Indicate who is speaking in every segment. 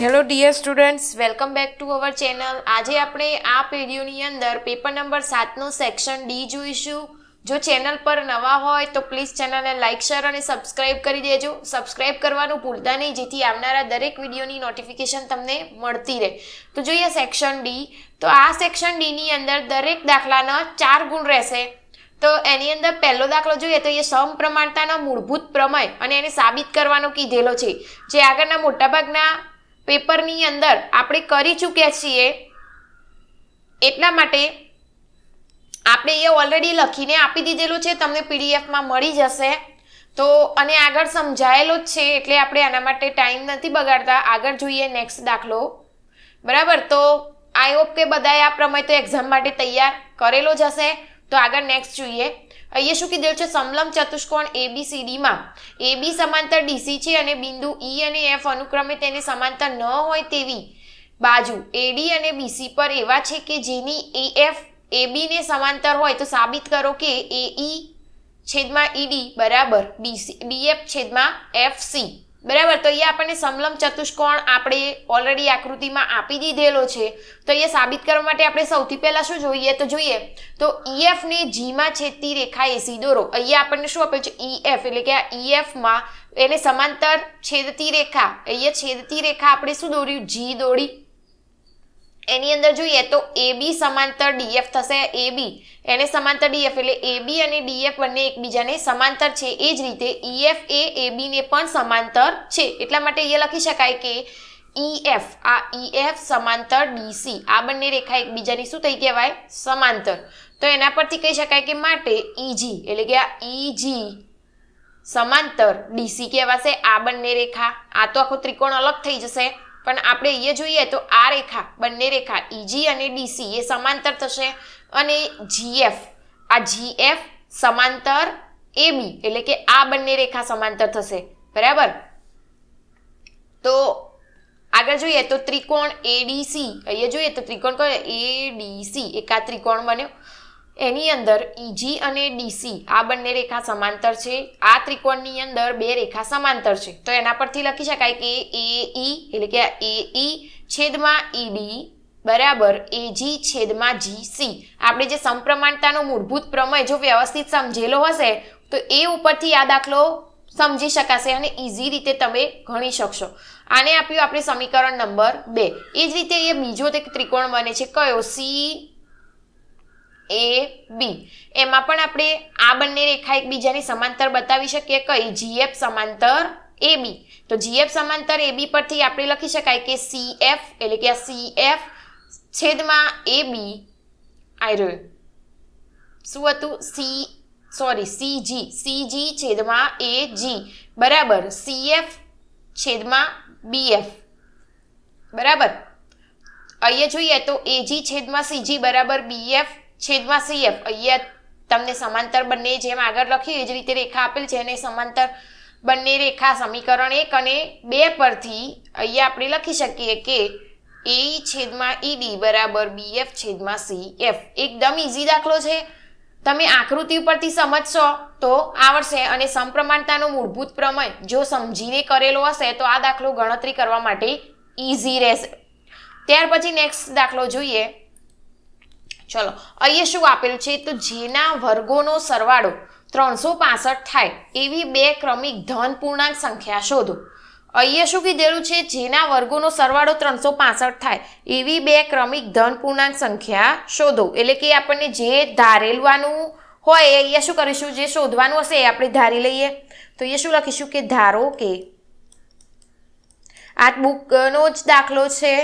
Speaker 1: Hello dear students, welcome back to our channel. આજે આપણે આ વિડીયોની અંદર પેપર નંબર 7નો સેક્શન ડી જોઈશું. જો ચેનલ પર નવા હોય તો પ્લીઝ ચેનલને લાઇક, શેર અને સબસ્ક્રાઇબ કરી દેજો. સબસ્ક્રાઇબ કરવાનું ભૂલતા નહીં, જેથી આવનારા દરેક વિડીયોની નોટિફિકેશન તમને મળતી રહે. તો જોઈએ સેક્શન ડી. તો આ સેક્શન ડીની અંદર દરેક દાખલાના 4 ગુણ રહેશે. તો એની અંદર પહેલો દાખલો જોઈએ તો એ સમપ્રમાણતાના મૂળભૂત પ્રમેય અને એને સાબિત કરવાનો કીધેલો છે, જે આગળના મોટાભાગના પેપરની અંદર આપણે કરી ચૂક્યા છીએ. એટલા માટે આપણે એ ઓલરેડી લખીને આપી દીધેલું છે, તમને પીડીએફમાં મળી જશે. તો અને આગળ સમજાયેલો જ છે, એટલે આપણે આના માટે ટાઈમ નથી બગાડતા. આગળ જોઈએ નેક્સ્ટ દાખલો. બરાબર, તો આઈ હોપ કે બધાએ આ પ્રમેય તો એક્ઝામ માટે તૈયાર કરેલો જ હશે. તો આગળ નેક્સ્ટ જોઈએ. અહીંયા શું કીધેલું છે? સમલંબ ચતુષ્કોણ ABCDમાં AB સમાંતર DC છે અને બિંદુ E અને F અનુક્રમે તેને સમાંતર ન હોય તેવી બાજુ AD અને BC પર એવા છે કે જેની AF AB ને સમાંતર હોય. તો સાબિત કરો કે AE છેદમાં ED બરાબર BF છેદમાં FC. બરાબર, તો અહીંયા આપણને સમલંબ ચતુષ્કોણ આપણે ઓલરેડી આકૃતિમાં આપી દીધેલો છે. તો એ સાબિત કરવા માટે આપણે સૌથી પહેલા શું જોઈએ તો EF ને G માં છેદતી રેખા AC દોરો. અહીંયા આપણને શું આપેલ છે? EF, એટલે કે આ EF માં એને સમાંતર છેદતી રેખા, અહીંયા છેદતી રેખા આપણે શું દોર્યું? G દોરી. એની અંદર જોઈએ તો AB સમાંતર DF થશે. AB એને સમાંતર DF, એટલે AB અને DF બંને એકબીજાને સમાંતર છે. એ જ રીતે EF એ AB ને પણ સમાંતર છે. એટલા માટે એ લખી શકાય કે EF, આ EF સમાંતર DC, આ બંને રેખા એકબીજાની શું થઈ કહેવાય? સમાંતર. તો એના પરથી કહી શકાય કે માટે EG, એટલે કે આ EG સમાંતર DC કહેવાશે. આ બંને રેખા, આ તો આખો ત્રિકોણ અલગ થઈ જશે, પણ આપણે અહીંયા જોઈએ તો આ રેખા, બંને રેખા EG અને DC એ સમાંતર થશે. અને GF, આ GF સમાંતર AB, એટલે કે આ બંને રેખા સમાંતર થશે. બરાબર, તો આગળ જોઈએ તો ત્રિકોણ ADC. અહીંયા જોઈએ તો ત્રિકોણ કયો? ADC, એક આ ત્રિકોણ બન્યો. એની અંદર EG અને DC આ બંને રેખા સમાંતર છે. આ ત્રિકોણની અંદર બે રેખા સમાંતર છે. તો એના પરથી લખી શકાય કે AE, એટલે કે AE છેદમાં ED બરાબર AG છેદમાં GC. આપણે જે સમપ્રમાણતાનો મૂળભૂત પ્રમેય જો વ્યવસ્થિત સમજેલો હશે તો એ ઉપરથી આ દાખલો સમજી શકાશે અને ઇઝી રીતે તમે ગણી શકશો. આને આપ્યું આપણે સમીકરણ નંબર 2. એ જ રીતે એ બીજો એક ત્રિકોણ બને છે, કયો? CAB. એમાં પણ આપણે આ બંને રેખા એકબીજાની સમાંતર બતાવી શકીએ. કઈ? GF સમાંતર AB. તો GF સમાંતર AB પરથી આપણે લખી શકાય કે CF, એટલે કે આ CF છેદમાં AB આયરો શું હતું? CG છેદમાં AG બરાબર CF છેદમાં BF. બરાબર, અહીંયા જોઈએ તો AG છેદમાં CG બરાબર BF છેદમાં CF. અહીંયા તમને સમાંતર બંને જેમ આગળ લખ્યું એ જ રીતે રેખા આપેલ છે અને સમાંતર બંને રેખા સમીકરણ 1 અને 2 પરથી અહીંયા આપણે લખી શકીએ કે AE છેદમાં ED બરાબર BF છેદમાં CF. એકદમ ઇઝી દાખલો છે. તમે આકૃતિ ઉપરથી સમજશો તો આવડશે, અને સમપ્રમાણતાનો મૂળભૂત પ્રમેય જો સમજીને કરેલો હશે તો આ દાખલો ગણતરી કરવા માટે ઇઝી રહેશે. ત્યાર પછી નેક્સ્ટ દાખલો જોઈએ. ચલો, અહીંયા શું આપેલ છે? તો જેના વર્ગોનો સરવાળો 365 થાય એવી બે ક્રમિક ધન પૂર્ણાંક સંખ્યા શોધો. અહીંયા શું કીધેલું છે? જેના વર્ગોનો સરવાળો 365 થાય એવી બે ક્રમિક ધન પૂર્ણાંક સંખ્યા શોધો. એટલે કે આપણને જે ધારેલવાનું હોય અહીંયા શું કરીશું? જે શોધવાનું હશે એ આપણે ધારી લઈએ. તો અહીંયા શું લખીશું કે ધારો કે આ બુકનો જ દાખલો છે,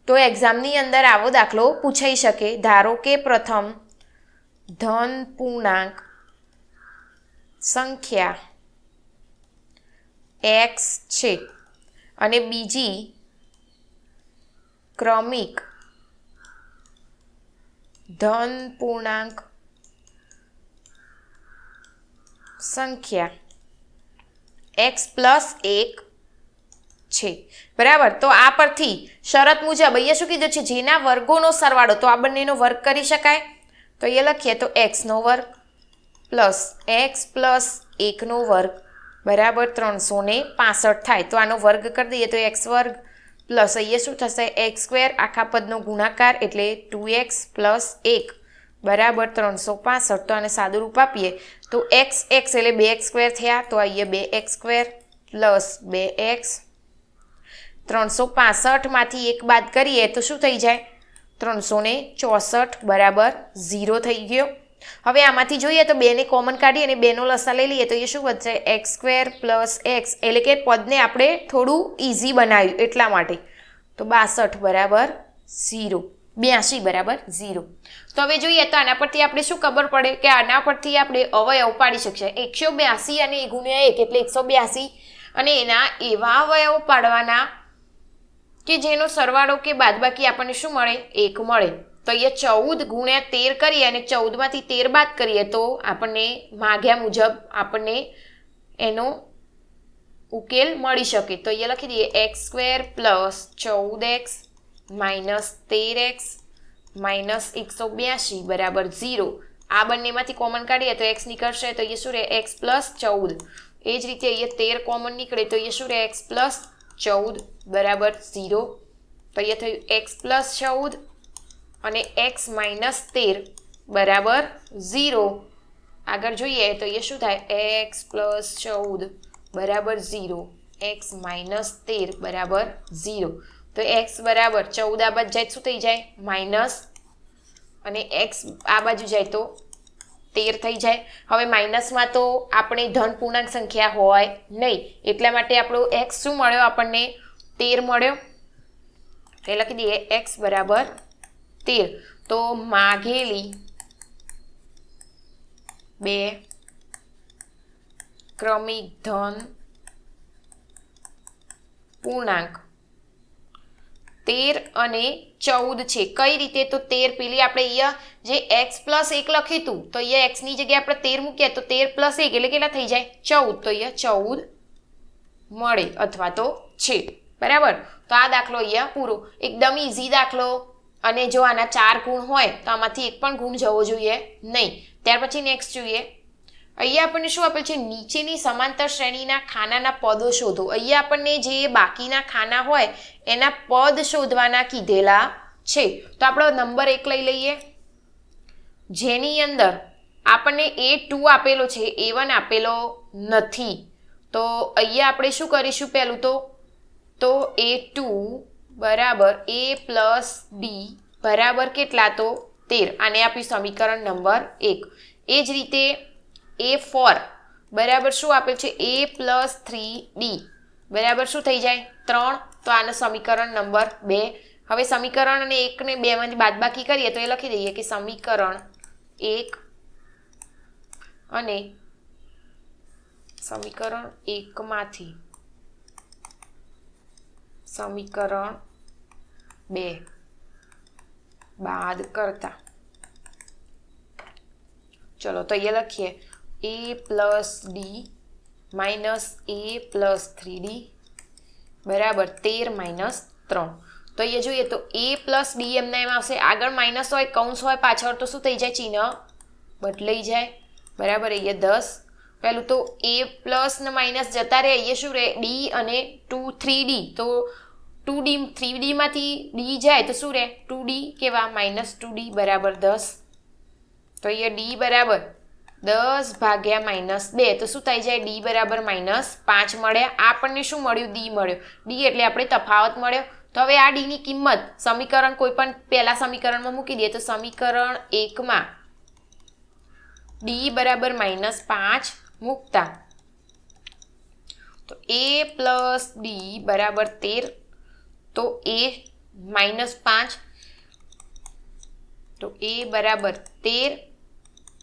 Speaker 1: તો એક્ઝામની અંદર આવો દાખલો પૂછાઈ શકે. ધારો કે પ્રથમ ધન પૂર્ણાંક સંખ્યા x છે અને બીજી ક્રમિક ધન પૂર્ણાંક સંખ્યા x + 1 છે. બરાબર, તો આ પરથી શરત મુજબ અહીંયા શું કીધું છે? જેના વર્ગોનો સરવાળો, તો આ બંનેનો વર્ગ કરી શકાય. તો એ લખીએ તો x નો વર્ગ પ્લસ x + 1 નો વર્ગ બરાબર 365 થાય. તો આનો વર્ગ કરી દઈએ તો x² પ્લસ અહીંયા શું થશે એક્સ સ્ક્વેર આખા પદનો ગુણાકાર એટલે 2x પ્લસ 1 બરાબર 365. તો આને સાદું રૂપ આપીએ તો એક્સ એટલે 2x સ્ક્વેર થયા. તો અહીંયા 2x સ્ક્વેર પ્લસ 2x 365માંથી 1 બાદ કરીએ તો શું થઈ જાય 364 બરાબર 0 થઈ ગયો. હવે આમાંથી જોઈએ તો 2 ને કોમન કાઢી અને 2 નો લસા લઈ લઈએ તો એ શું વધશે એક્સ સ્ક્વેર પ્લસ એક્સ એટલે કે પદને આપણે થોડું ઇઝી બનાવ્યું એટલા માટે. તો 62 બરાબર 0 82 બરાબર 0. તો હવે જોઈએ તો આના પરથી આપણે શું ખબર પડે કે આના પરથી આપણે અવયવ પાડી શકીએ 182 અને ગુણ્યા 1 એટલે 182 અને એના એવા અવયવ પાડવાના કે જેનો સરવાળો કે બાદબાકી આપણને શું મળે 1 મળે. તો અહીંયા 14 ગુણ્યા 13 કરીએ અને 14માંથી 13 બાદ કરીએ તો આપણને માંગ્યા મુજબ આપણને એનો ઉકેલ મળી શકે. તો અહીંયા લખી દઈએ x square plus 14x minus 13x minus 182 બરાબર 0. આ બંનેમાંથી કોમન કાઢીએ તો x નીકળશે તો અહીંયા શું રહે x પ્લસ 14. એ જ રીતે અહીંયા 13 કોમન નીકળે તો અહીંયા શું રહે x પ્લસ 14 બરાબર 0. તો અહીંયા થયું x પ્લસ 14 અને x માઇનસ 13 બરાબર 0. આગળ જોઈએ તો અહીંયા શું થાય x પ્લસ 14 બરાબર 0 x માઇનસ 13 બરાબર 0. તો x બરાબર 14 આ બાજુ જાય શું થઈ જાય માઇનસ અને x આ બાજુ જાય તો 13 થઈ જાય. હવે માઇનસમાં તો આપણે ધન પૂર્ણાંક સંખ્યા હોય નહીં એટલા માટે આપણો x શું મળ્યો આપણને 13 મળ્યો. તો લખી દઈએ x બરાબર 13. તો માગેલી 2 ક્રમિક ધન પૂર્ણાંક 13 અને 14 છે. કઈ રીતે તો 13 પેલી આપણે અહીંયા જે x પ્લસ 1 લખ્યું હતું તો અહીંયા x ની જગ્યાએ આપણે 13 મૂક્યા તો 13 પ્લસ 1 એટલે કેટલા થઈ જાય 14. તો અહીંયા 14 મળે અથવા તો છે બરાબર. તો આ દાખલો અહીંયા પૂરો એકદમ ઇઝી દાખલો. અને જો આના 4 ગુણ હોય તો આમાંથી એક પણ ગુણ જવો જોઈએ નહીં. ત્યાર પછી નેક્સ્ટ જોઈએ અહીંયા આપણને શું આપેલ છે નીચેની સમાંતર શ્રેણીના ખાનાના પદો શોધો. અહીંયા આપણને જે બાકીના ખાના હોય એના પદ શોધવાના કીધેલા છે. તો આપણો નંબર 1 લઈ લઈએ જેની અંદર આપણને A2 આપેલો છે A1 આપેલો નથી. તો અહીંયા આપણે શું કરીશું પહેલું તો A2 બરાબર A પ્લસ ડી બરાબર કેટલા તો 13. આને આપ્યું સમીકરણ નંબર 1. એ જ રીતે A4 બરાબર શું આપેલ છે A પ્લસ 3D બરાબર શું થઈ જાય 3. તો આનું સમીકરણ નંબર 2. હવે સમીકરણ અને 1 ને 2 માંથી બાદબાકી કરીએ તો એ લખી દઈએ કે સમીકરણ 1 અને સમીકરણ 1 માંથી સમીકરણ 2 બાદ કરતા ચલો તો અહીંયા લખીએ A plus D minus A plus 3D બરાબર 13 માઇનસ 3. તો અહીંયા જોઈએ તો A પ્લસ ડી એમના એમ આવશે આગળ માઇનસ હોય કૌંસ હોય પાછળ તો શું થઈ જાય ચિહ્ન બદલાઈ જાય બરાબર. અહીંયા 10 પહેલું તો A પ્લસ ને માઇનસ જતા રહે અહીંયા શું રહે D અને 3D તો 2D 3D માંથી D જાય તો શું રહે 2D કેવા માઇનસ 2D બરાબર 10. તો અહીંયા D બરાબર 10 ભાગ્યા માઇનસ 2 તો શું થઈ જાય D બરાબર માઇનસ 5 મળ્યા. આપણને શું મળ્યું D મળ્યો. D એટલે આપણે તફાવત મળ્યો. તો હવે આ D ની કિંમત સમીકરણ કોઈ પણ પહેલા સમીકરણમાં મૂકી દઈએ તો સમીકરણ 1 માં D બરાબર માઇનસ 5 મૂકતા તો A પ્લસ ડી બરાબર 13 તો A માઇનસ 5 તો A બરાબર 13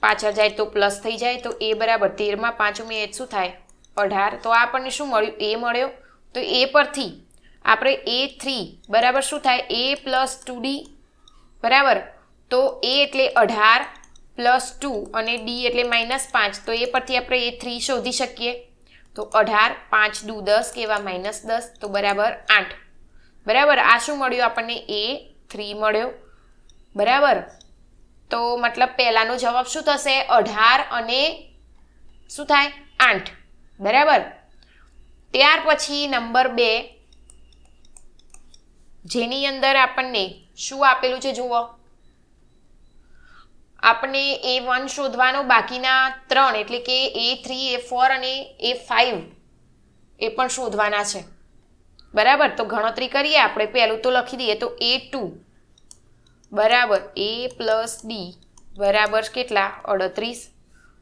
Speaker 1: પાછળ જાય તો પ્લસ થઈ જાય તો A બરાબર 13 માં 5 ઉમેરીએ શું થાય 18. તો આપણને શું મળ્યું A મળ્યો. તો A પરથી આપણે A3 બરાબર શું થાય A પ્લસ 2D બરાબર. તો A એટલે 18 પ્લસ 2 અને D એટલે માઇનસ 5. તો એ પરથી આપણે A3 શોધી શકીએ. તો 18 5 દુ 10 કેવા માઇનસ 10 તો બરાબર 8 બરાબર. આ શું મળ્યું આપણને A3 મળ્યો બરાબર. તો મતલબ પહેલાનો જવાબ શું થશે 18 અને શું થાય 8 બરાબર. ત્યાર પછી નંબર 2 જેની અંદર આપણને શું આપેલું છે જુઓ, આપણે A1 શોધવાનો, બાકીના 3 એટલે કે A3 A4 અને A5 એ પણ શોધવાના છે બરાબર. તો ગણતરી કરીએ આપણે. પહેલું તો લખી દઈએ તો A2 બરાબર A પ્લસ ડી બરાબર કેટલા 38.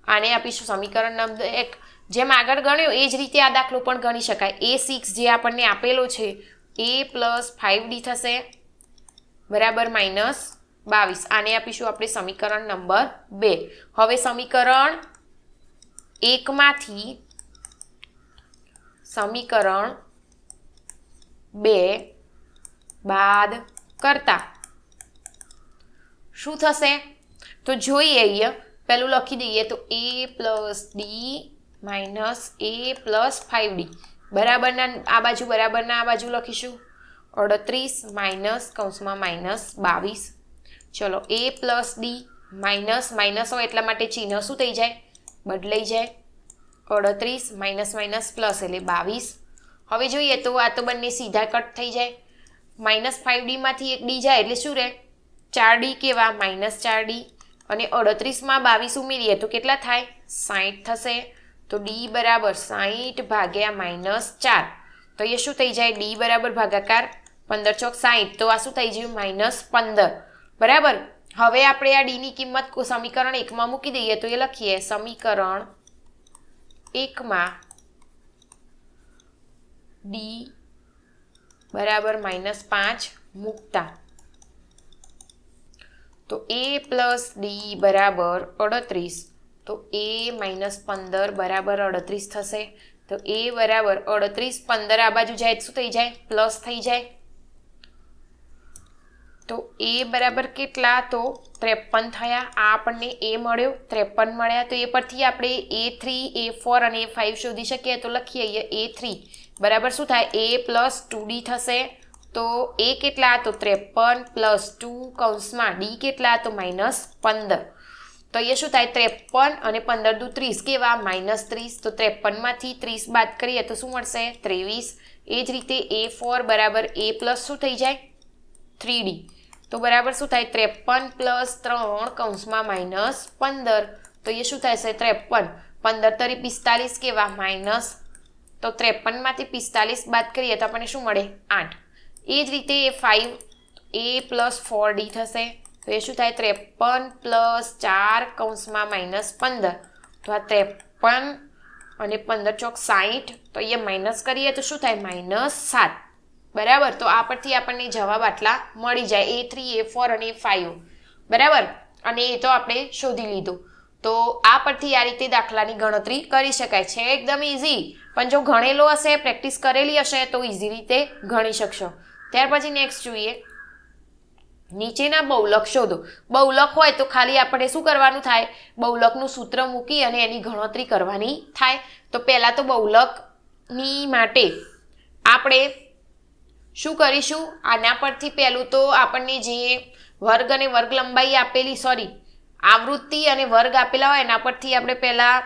Speaker 1: આને આપીશું સમીકરણ નંબર 1. જેમ આગળ ગણ્યો એ જ રીતે આ દાખલો પણ ગણી શકાય. A6 જે આપણને આપેલો છે A પ્લસ 5D થશે બરાબર -22. આને આપીશું આપણે સમીકરણ નંબર 2. હવે સમીકરણ 1 માંથી સમીકરણ 2 બાદ કરતા શું થશે તો જોઈએ. અહીંયા પહેલું લખી દઈએ તો A plus D minus A plus 5D બરાબરના આ બાજુ બરાબરના આ બાજુ લખીશું 38 માઇનસ કૌંસમાં -22. ચલો A plus D minus minus હોય એટલા માટે ચિહ્ન શું થઈ જાય બદલાઈ જાય 38 માઇનસ માઇનસ પ્લસ એટલે 22. હવે જોઈએ તો આ તો બંને સીધા કટ થઈ જાય. -5D માંથી એક ડી જાય એટલે શું રહે 4D કેવા -4D અને 38 માં 22 ઉમેરીએ તો કેટલા થાય 60 થશે. તો ડી બરાબર 60 ભાગ્યા -4. તો એ શું થઈ જાય ડી બરાબર ભાગાકાર 15 ચોક 60. તો આ શું થઈ ગયું -15 બરાબર. હવે આપણે આ ડી ની કિંમત સમીકરણ 1 માં મૂકી દઈએ તો એ લખીએ સમીકરણ 1 માં ડી બરાબર -5 મૂકતા તો A પ્લસ ડી બરાબર 38. તો A -15 બરાબર 38 થશે. તો A બરાબર 38 15 આ બાજુ જાય શું થઈ જાય પ્લસ થઈ જાય. તો A બરાબર કેટલા તો 53 થયા. આ આપણને A મળ્યો 53 મળ્યા. તો એ પરથી આપણે A3 A4 અને A5 શોધી શકીએ. તો લખીએ અહીંયા A3 બરાબર શું થાય A પ્લસ 2D થશે. તો A કેટલા તો 53 પ્લસ 2 કૌંસમાં D કેટલા તો -15. તો એ શું થાય 53 અને 15 દુ 30 કેવા -30. તો 53 માંથી 30 બાદ કરીએ તો શું મળશે 23. એ જ રીતે A4 બરાબર A પ્લસ શું થઈ જાય 3D. તો બરાબર શું થાય 53 પ્લસ 3 કૌંસમાં -15. તો એ શું થશે 53 15 તરી 45 કેવા માઇનસ. તો 53 માંથી 45 બાદ કરીએ તો આપણને શું મળે 8. એ જ રીતે A5 A પ્લસ 4D થશે. તો એ શું થાય 53 પ્લસ 4 કૌંસમાં -15. તો આ 53 અને 15 ચોક 60. તો અહીંયા માઇનસ કરીએ તો શું થાય -7 બરાબર. તો આ પરથી આપણને જવાબ આટલા મળી જાય A3 A4 અને A5 બરાબર. અને એ તો આપણે શોધી લીધું. તો આ પરથી આ રીતે દાખલાની ગણતરી કરી શકાય છે. એકદમ ઇઝી. પણ જો ગણેલો હશે પ્રેક્ટિસ કરેલી હશે તો ઇઝી રીતે ગણી શકશો. ત્યાર પછી નેક્સ્ટ જોઈએ નીચેના બહુલક શોધો. બહુલક હોય તો ખાલી આપણે શું કરવાનું થાય બહુલકનું સૂત્ર મૂકી અને એની ગણતરી કરવાની થાય. તો પહેલાં તો બહુલકની માટે આપણે શું કરીશું આના પરથી પહેલું તો આપણને જે વર્ગ અને વર્ગ લંબાઈ આપેલી આવૃત્તિ અને વર્ગ આપેલા હોય એના પરથી આપણે પહેલાં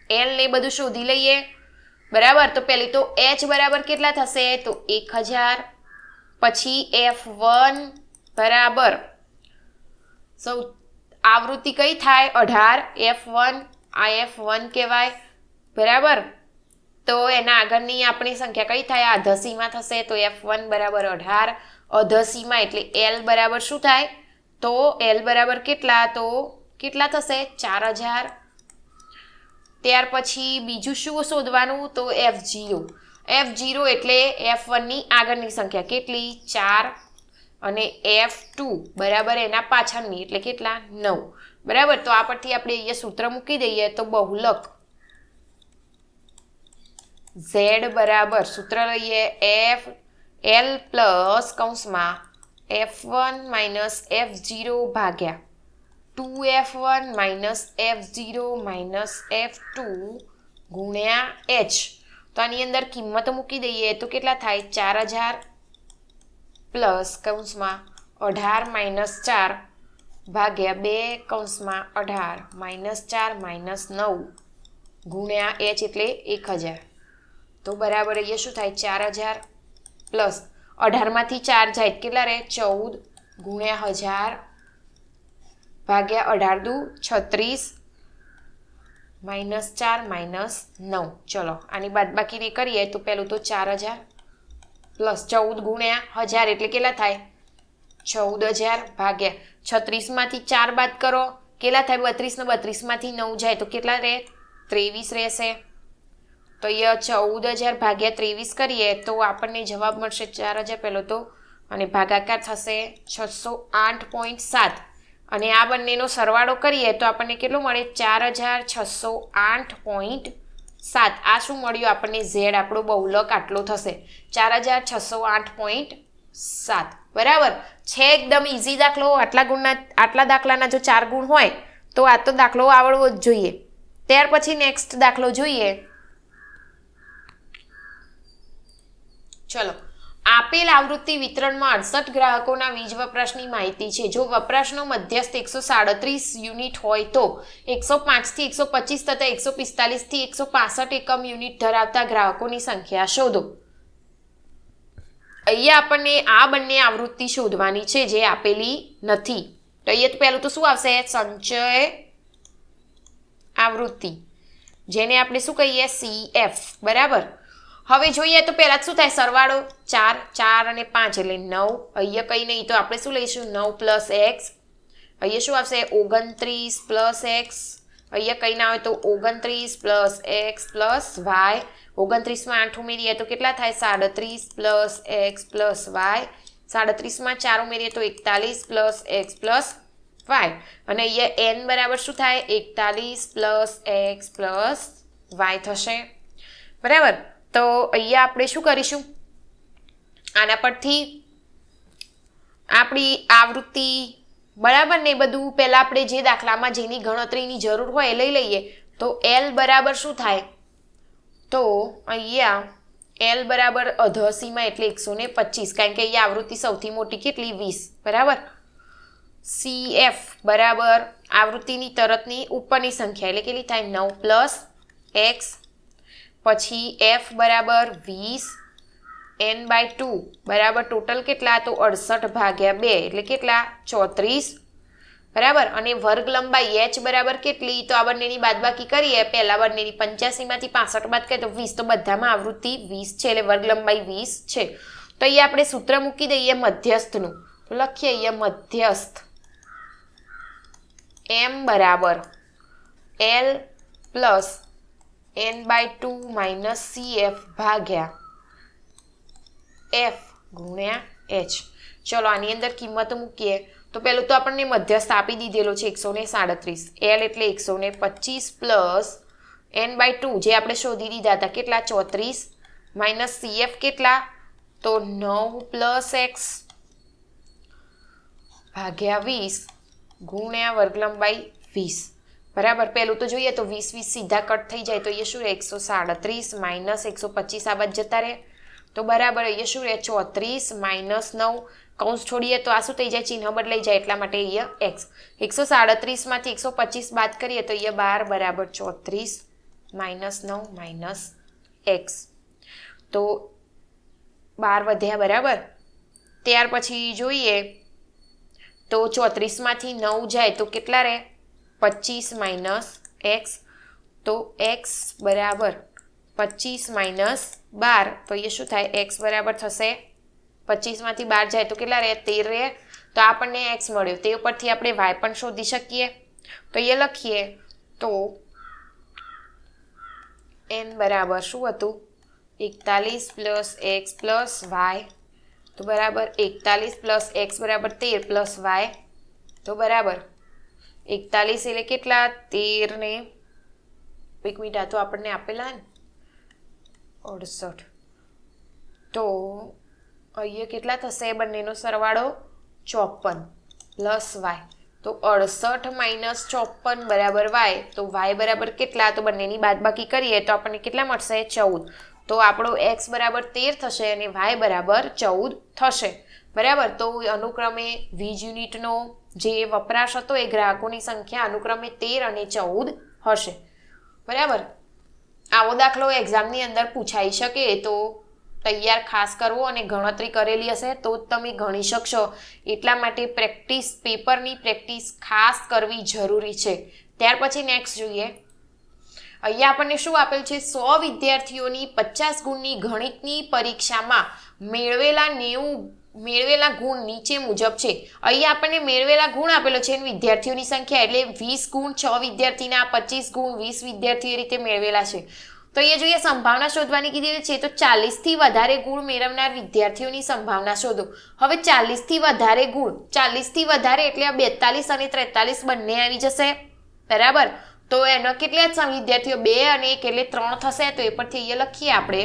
Speaker 1: L ને બધું શોધી લઈએ બરાબર. તો પહેલી તો H બરાબર કેટલા થશે તો 1000. પછી F1 બરાબર આવૃત્તિ કઈ થાય 18. F1 આ F1 કહેવાય બરાબર. તો એના આગળની આપણી સંખ્યા કઈ થાય અધસીમાં થશે. તો F1 બરાબર 18. અધસીમાં એટલે L બરાબર શું થાય તો L બરાબર કેટલા તો કેટલા થશે 4000. ત્યાર પછી બીજું શું શોધવાનું તો F0. F0 એટલે F1 ની આગળની સંખ્યા કેટલી 4 અને F2 બરાબર એના પાછળની એટલે કેટલા 9 બરાબર. તો આ પરથી આપણે અહીંયા સૂત્ર મૂકી દઈએ તો બહુલક Z બરાબર સૂત્ર લઈએ L પ્લસ કૌંસમાં F1 માઇનસ F0 ભાગ્યા 2F1 minus F0 minus F2 ગુણ્યા H. તો આની અંદર કિંમત મૂકી દઈએ તો કેટલા થાય 4000 પ્લસ કૌંસમાં 18 માઇનસ 4 ભાગ્યા 2 કૌંસમાં 18 માઇનસ 4 માઇનસ 9 ગુણ્યા H એટલે 1000. તો બરાબર અહીંયા શું થાય 4000 પ્લસ 18માંથી 4 જાય કેટલા રહે 14 ગુણ્યા 1000 ભાગ્યા 18 દુ 36 -4 -9. ચલો આની બાદબાકીની કરીએ તો પહેલું તો 4000 પ્લસ 14 ગુણ્યા 1000 એટલે કેટલા થાય 14000 ભાગ્યા 36માંથી 4 બાદ કરો કેટલા થાય 32 ને 32માંથી 9 જાય તો કેટલા રહે 23 રહેશે. તો અહીંયા 14000 ભાગ્યા 23 કરીએ તો આપણને જવાબ મળશે 4000 પહેલો તો અને ભાગાકાર થશે 608.7 અને આ બંનેનો સરવાળો કરીએ તો આપણને કેટલું મળે 4608.7. આ શું મળ્યું આપણને ઝેડ આપણો બહુલક આટલો થશે 4608.7. બરાબર છે એકદમ ઈઝી દાખલો. આટલા દાખલાના જો 4 ગુણ હોય તો આ તો દાખલો આવડવો જ જોઈએ. ત્યાર પછી નેક્સ્ટ દાખલો જોઈએ. ચલો આપેલ આવૃત્તિ વિતરણમાં 68 ગ્રાહકોના વીજ વપરાશની માહિતી છે. જો વપરાશનો મધ્યસ્થ 137 યુનિટ હોય તો 105 થી 125 તથા 145 થી 165 એકમ યુનિટ ધરાવતા ગ્રાહકોની સંખ્યા શોધો. અહીંયા આપણને આ બંને આવૃત્તિ શોધવાની છે જે આપેલી નથી. તો અહીંયા તો પહેલું તો શું આવશે સંચય આવૃત્તિ જેને આપણે શું કહીએ CF. બરાબર હવે જોઈએ તો પહેલા શું થાય સરવાળો 4 4 અને 5 એટલે 9. અહીંયા કંઈ નહીં તો આપણે શું લઈશું 9 + x. અહીંયા શું આવશે 29 + x. અહીંયા કંઈ ના હોય તો 29 + x + y. 29માં 8 ઉમેરીએ તો કેટલા થાય 37 + x + y. 37માં 4 ઉમેરીએ તો 41 + x + y. અને અહીંયા n બરાબર શું થાય 41 + x + y થશે. બરાબર તો અહીંયા આપણે શું કરીશું આના પરથી આપણી આવૃત્તિ બરાબર ને બધું પહેલા આપણે જે દાખલામાં જેની ગણતરીની જરૂર હોય એ લઈ લઈએ. તો L બરાબર શું થાય તો અહીંયા L બરાબર અધસીમાં એટલે 125 કારણ કે અહીંયા આવૃત્તિ સૌથી મોટી કેટલી 20. બરાબર CF બરાબર આવૃત્તિની તરતની ઉપરની સંખ્યા એટલે કેટલી થાય 9 + x પછી f બરાબર 20 n/2 બરાબર ટોટલ કેટલા તો 68 ભાગ્યા 2 એટલે કેટલા 34. બરાબર અને વર્ગ લંબાઈ h બરાબર કેટલી તો આ બંનેની બાદબાકી કરીએ પહેલા બંનેની 85માંથી 65 બાદ કરીએ તો 20. તો બધામાં આવૃત્તિ 20 છે એટલે વર્ગ લંબાઈ 20 છે. તો અહીંયા આપણે સૂત્ર મૂકી દઈએ મધ્યસ્થનું. તો લખીએ અહીંયા મધ્યસ્થ m બરાબર L + n/2 - CF ભાગ્યા f ગુણ્યા h. ચલો આની અંદર કિંમત મૂકીએ તો પહેલું તો આપણને મધ્યસ્થ આપી દીધેલો છે 137. L એટલે 125 + n/2 જે આપણે શોધી દીધા હતા કેટલા 34 - CF કેટલા તો 9 + x ભાગ્યા 20 ગુણ્યા વર્ગ લંબાઈ 20. બરાબર પહેલું તો જોઈએ તો 20 સીધા કટ થઈ જાય તો અહીંયા શું રહે 137 - 125 આ બાદ જતા રહે તો બરાબર અહીંયા શું રહે 34 - 9 કૌંસ છોડીએ તો આ શું થઈ જાય ચિહ્ન બદલાઈ જાય એટલા માટે અહીંયા x. 137માંથી 125 બાદ કરીએ તો અહીંયા 12 બરાબર 34 - 9 - x. તો 12 વધ્યા બરાબર. ત્યાર પછી જોઈએ તો 34માંથી 9 જાય તો કેટલા રહે 25 - x. તો x બરાબર 25 - 12 તો એ શું થાય x બરાબર થશે 25માંથી 12 જાય તો કેટલા રહે 13 રહે. તો આપણને x મળ્યો તે ઉપરથી આપણે y પણ શોધી શકીએ. તો એ લખીએ તો n બરાબર શું હતું 41 + x + y. તો બરાબર 41 + x બરાબર 13 + y. તો બરાબર 41 એટલે કેટલા 13 ને 1 મિનિટ આ તો આપણને આપેલા ને 68. તો અહીંયા કેટલા થશે બંનેનો સરવાળો 54 + y. તો 68 - 54 બરાબર y. તો y બરાબર કેટલા તો બંનેની બાદબાકી કરીએ તો આપણને કેટલા મળશે 14. તો આપણો x બરાબર 13 થશે અને y બરાબર 14 થશે. બરાબર તો અનુક્રમે વીજ યુનિટનો જે વપરાશ હતો એ ગ્રાહકોની સંખ્યા અનુક્રમે 13 અને 14 હશે. બરાબર આવો દાખલો એક્ઝામની અંદર પૂછાઈ શકે તો તૈયાર ખાસ કરવો અને ગણતરી કરેલી હશે તો જ તમે ગણી શકશો. એટલા માટે પેપરની પ્રેક્ટિસ ખાસ કરવી જરૂરી છે. ત્યાર પછી નેક્સ્ટ જોઈએ. અહીંયા આપણને શું આપેલ છે? 100 વિદ્યાર્થીઓની 50 ગુણની ગણિતની પરીક્ષામાં મેળવેલા ગુણ નીચે મુજબ છે. અહીંયા આપણને મેળવેલા ગુણ આપેલો છે અને વિદ્યાર્થીઓની સંખ્યા એટલે 20 ગુણ 6 વિદ્યાર્થીના 25 ગુણ 20 વિદ્યાર્થીઓ એ રીતે મેળવેલા છે. તો અહીંયા જોઈએ સંભાવના શોધવાની કીધી છે તો 40 થી વધારે ગુણ મેળવનાર વિદ્યાર્થીઓની સંભાવના શોધો. હવે 40 થી વધારે ગુણ, 40 થી વધારે એટલે આ 42 અને 43 બંને આવી જશે, બરાબર. તો એનો કેટલા વિદ્યાર્થીઓ? 2 અને 1 એટલે 3 થશે. તો એ પરથી અહીંયા લખીએ આપણે.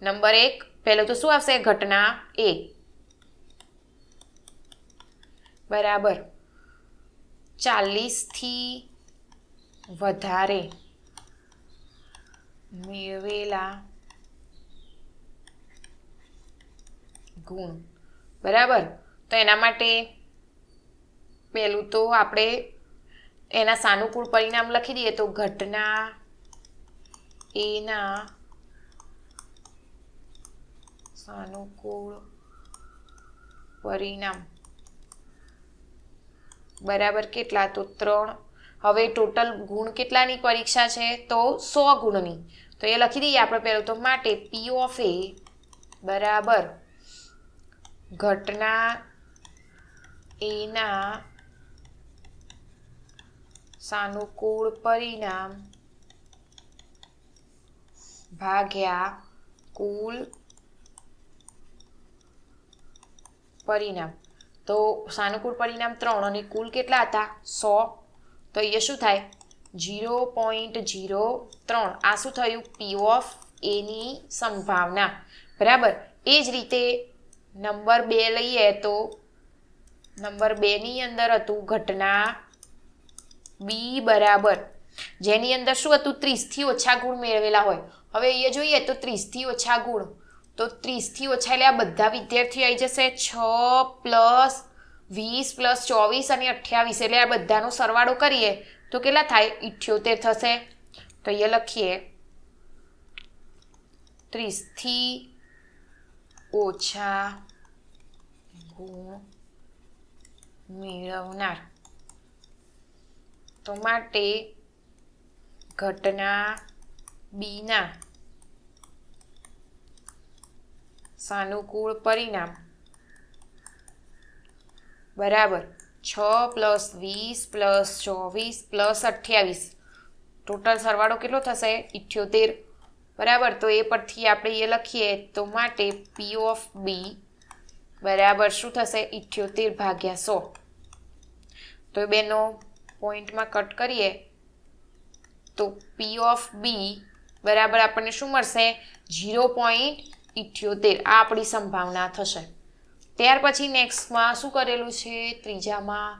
Speaker 1: નંબર 1 પહેલું તો શું આવશે? ઘટના A બરાબર 40 થી વધારે મેળવેલા ગુણ, બરાબર. તો એના માટે પહેલું તો આપણે એના સાનુકૂળ પરિણામ લખી દઈએ. તો ઘટના A ના સાનુકૂળ પરિણામ બરાબર કેટલા? તો 3. હવે ટોટલ ગુણ કેટલાની પરીક્ષા છે? તો 100 ગુણની. તો એ લખી દઈએ આપણે પહેલું તો. માટે P of A બરાબર ઘટના A ના સાનુકૂળ પરિણામ ભાગ્યા કુલ પરિણામ. તો સાનુકૂળ પરિણામ 3 અને કુલ કેટલા હતા? 100. તો અહીંયા શું થાય? 0.03. આ શું થયું? P of A ની સંભાવના, બરાબર. એ જ રીતે નંબર 2 લઈએ તો નંબર 2 ની અંદર હતું ઘટના B બરાબર જેની અંદર શું હતું? 30 થી ઓછા ગુણ મેળવેલા હોય. હવે અહીંયા જોઈએ તો 30 થી ઓછા ગુણ, તો 30 થી ઓછા એટલે આ બધા વિદ્યાર્થીઓ આવી જશે. 6 પ્લસ 20 પ્લસ 24 અને 28 એટલે આ બધાનો સરવાળો કરીએ તો કેટલા થાય? 78 થશે. તો અહીંયા લખીએ 30 થી ઓછા ગુણ મેળવનાર. તો માટે ઘટના B ના સાનુકૂળ પરિણામ બરાબર 6 પ્લસ 20 પ્લસ 24 પ્લસ 28 ટોટલ સરવાળો કેટલો થશે? 78, બરાબર. તો એ પરથી આપણે એ લખીએ તો માટે P of B બરાબર શું થશે? 78 ભાગ્યા 100. તો એ બેનો પોઈન્ટમાં કટ કરીએ તો P of B બરાબર આપણને શું મળશે? 0.78. આ આપણી સંભાવના થશે. ત્યાર પછી નેક્સ્ટમાં શું કરેલું છે? ત્રીજામાં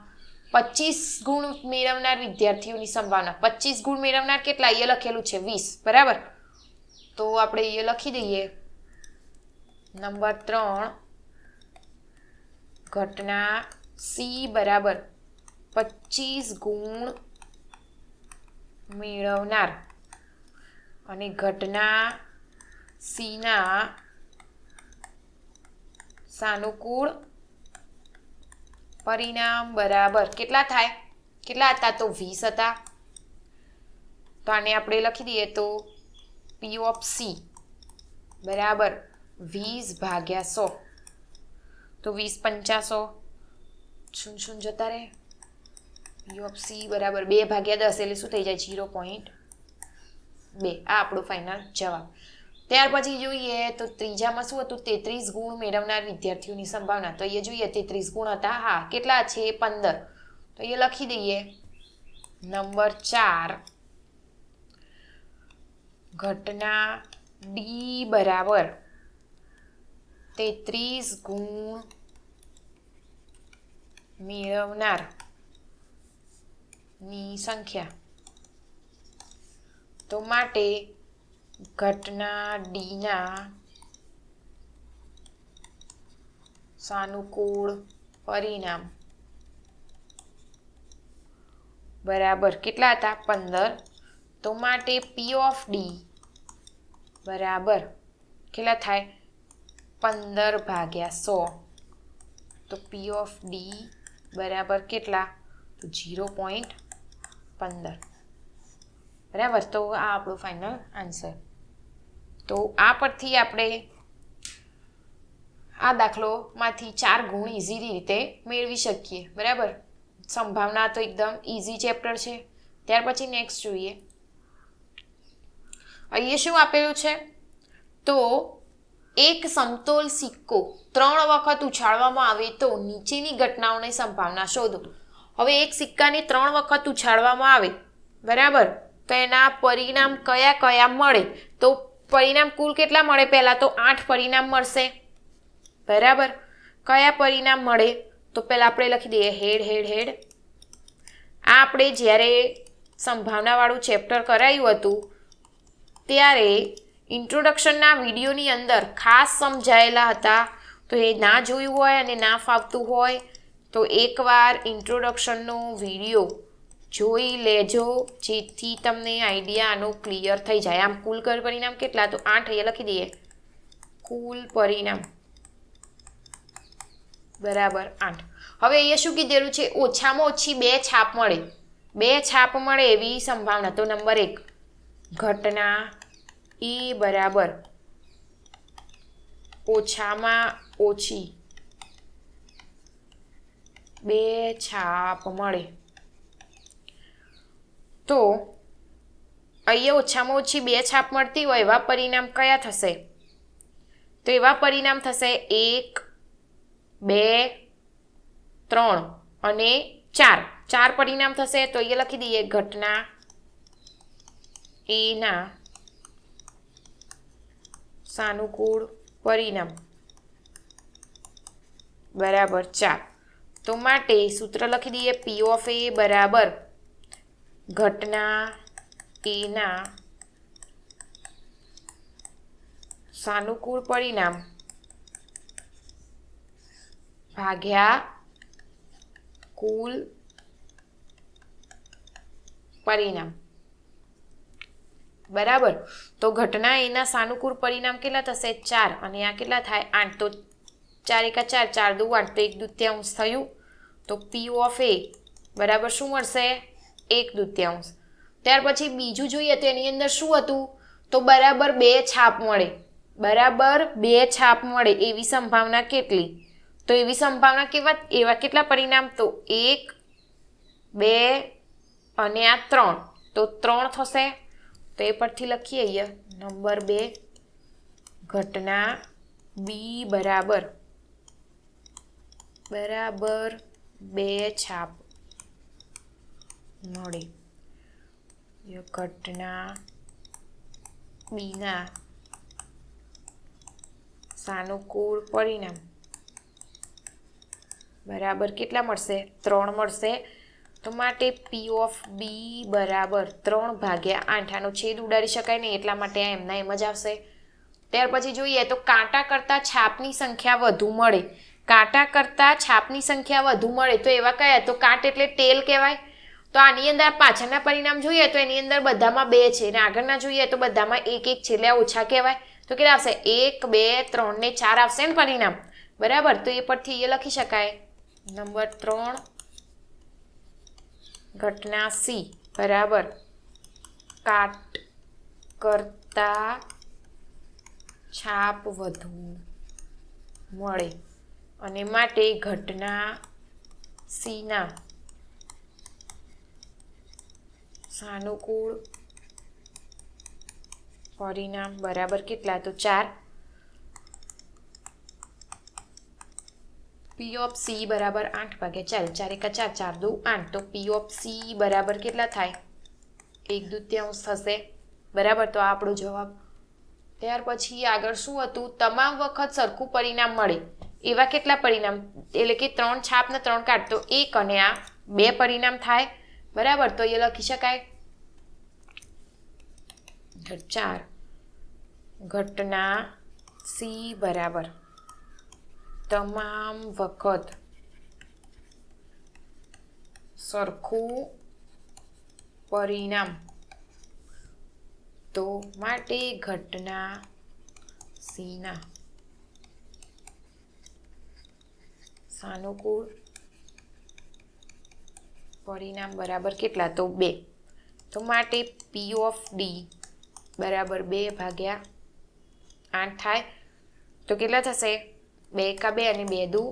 Speaker 1: 25 ગુણ મેળવનાર વિદ્યાર્થીઓની સંભાવના. 25 ગુણ મેળવનાર કેટલા? એ લખેલું છે 20, બરાબર. તો આપણે એ લખી દઈએ. નંબર 3 ઘટના C બરાબર 25 ગુણ મેળવનાર અને ઘટના C ના સાનુકૂળ પરિણામ બરાબર કેટલા થાય? કેટલા હતા? તો 20 હતા. તો આને આપણે લખી દઈએ તો P of C બરાબર 20 ભાગ્યા 100. તો 20 પંચા 100 0 જતા રહે. P of C બરાબર 2 ભાગ્યા 10 એટલે શું થઈ જાય? 0.2. આ આપણો ફાઇનલ જવાબ. ત્યાર પછી જોઈએ તો ત્રીજામાં શું હતું? 33 ગુણ મેળવનાર વિદ્યાર્થીઓની સંભાવના. તો એ જોઈએ 33 ગુણ હતા. હા, કેટલા છે? 15. તો એ લખી દઈએ. નંબર 4 ઘટના D બરાબર 33 ગુણ મેળવનાર ની સંખ્યા. તો માટે ઘટના D ના સાનુકૂળ પરિણામ બરાબર કેટલા હતા? 15. તો માટે P of D બરાબર કેટલા થાય 15/100 તો પી ઓફ ડી બરાબર કેટલા તો 0.15 બરાબર તો આ આપણું ફાઇનલ આન્સર તો આ પરથી આપણે આ દાખલોમાંથી 4 ગુણ ઇઝી રીતે મેળવી શકીએ બરાબર સંભાવના તો એકદમ ઇઝી ચેપ્ટર છે ત્યાર પછી નેક્સ્ટ જોઈએ અહીંયા શું આપેલું છે તો એક સમતોલ સિક્કો 3 વખત ઉછાળવામાં આવે તો નીચેની ઘટનાઓની સંભાવના શોધો હવે એક સિક્કાને 3 વખત ઉછાળવામાં આવે બરાબર તો એના પરિણામ કયા કયા મળે તો પરિણામ કુલ કેટલા મળે પહેલા તો 8 પરિણામ મળશે બરાબર કયા પરિણામ મળે તો પહેલા આપણે લખી દઈએ હેડ હેડ હેડ આ આપણે જ્યારે સંભાવનાવાળું ચેપ્ટર કરાયું હતું ત્યારે ઇન્ટ્રોડક્શનના વિડીયોની અંદર ખાસ સમજાયેલા હતા તો એ ના જોયું હોય અને ના ફાવતું હોય તો એકવાર ઇન્ટ્રોડક્શનનો વિડીયો જોઈ લેજો જેથી તમને આઈડિયા આનો ક્લિયર થઈ જાય આમ કુલ પરિણામ કેટલા તો 8 અહીંયા લખી દઈએ કુલ પરિણામ બરાબર 8 હવે અહીંયા શું કીધેલું છે ઓછામાં ઓછી 2 છાપ મળે 2 છાપ મળે એવી સંભાવના તો નંબર 1 ઘટના એ બરાબર ઓછામાં ઓછી 2 છાપ મળે તો અહીંયા ઓછામાં ઓછી 2 છાપ મળતી હોય એવા પરિણામ કયા થશે તો એવા પરિણામ થશે 1 2 3 અને 4 પરિણામ થશે તો અહીંયા લખી દઈએ ઘટના એના સાનુકૂળ પરિણામ બરાબર 4 તો માટે સૂત્ર લખી દઈએ પી ઓફ એ બરાબર ઘટના એના સાનુકૂળ પરિણામ ભાગ્યા કુલ પરિણામ બરાબર તો ઘટના એના સાનુકૂળ પરિણામ કેટલા થશે 4 અને આ કેટલા થાય 8 તો 4 × 4 4 × 2 8 તો 1/2 થયું તો પી ઓફ એ બરાબર શું મળશે 1/2 ત્યાર પછી બીજું જોઈએ તો એની અંદર શું હતું તો બરાબર 2 છાપ મળે બરાબર 2 છાપ મળે એવી સંભાવના કેટલી તો એવી સંભાવના એવા કેટલા પરિણામ તો 1 2 અને આ 3 તો 3 થશે તો એ પરથી લખીએ અહીંયા નંબર 2 ઘટના બી બરાબર 2 છાપ મળે ઘટના બીના સાનુકૂળ પરિણામ બરાબર કેટલા મળશે 3 મળશે તો માટે પી ઓફ બી બરાબર 3/8 આનો છેદ ઉડાડી શકાય નહીં એટલા માટે આ એમના એમ જ આવશે ત્યાર પછી જોઈએ તો કાંટા કરતાં છાપની સંખ્યા વધુ મળે કાંટા કરતાં છાપની સંખ્યા વધુ મળે તો એવા કયા તો કાંટ એટલે ટેલ કહેવાય તો આની અંદર પાછળના પરિણામ જોઈએ તો એની અંદર બધામાં 2 છે અને આગળના જોઈએ તો બધામાં 1 1 છે એટલે ઓછા કહેવાય તો કેટલા આવશે 1 2 3 ને 4 આવશે ને પરિણામ બરાબર તો એ પરથી એ લખી શકાય નંબર 3 ઘટના સી બરાબર કાટ કરતા છાપ વધુ મળે અને માટે ઘટના સીના સાનુકૂળ પરિણામ બરાબર કેટલા તો 4 પી ઓફ સી બરાબર 8/4 4 × 4 4 2 8 તો પી ઓફ સી બરાબર કેટલા થાય 1/2 થશે બરાબર તો આ આપણો જવાબ ત્યાર પછી આગળ શું હતું તમામ વખત સરખું પરિણામ મળે એવા કેટલા પરિણામ એટલે કે 3 છાપ ને 3 કાટ તો 1 અને આ 2 પરિણામ થાય બરાબર તો એ લખી શકાય 4 ઘટના સી બરાબર તમામ વખત સરખું પરિણામ તો માટે ઘટના સીના સાનુકૂળ પરિણામ બરાબર કેટલા? તો 2. તો માટે પી ઓફ ડી બરાબર 2/8 થાય. તો કેટલા થશે? 2 × 2 અને 2 × 2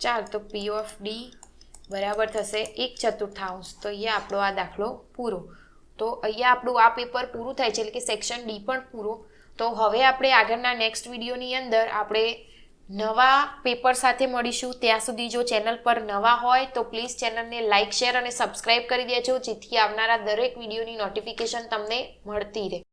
Speaker 1: 4. તો પી ઓફ ડી બરાબર થશે 1/4. તો અહીંયા આપણો આ દાખલો પૂરો. તો અહીંયા આપણું આ પેપર પૂરું થાય છે, એટલે કે સેક્શન ડી પણ પૂરો. તો હવે આપણે આગળના નેક્સ્ટ વિડીયોની અંદર આપણે નવા પેપર સાથે મળીશું. ત્યાં સુધી જો ચેનલ પર નવા હોય તો પ્લીઝ ચેનલને લાઇક, શેર અને સબસ્ક્રાઇબ કરી દેજો, જેથી આવનારા દરેક વિડીયોની નોટિફિકેશન તમને મળતી રહે.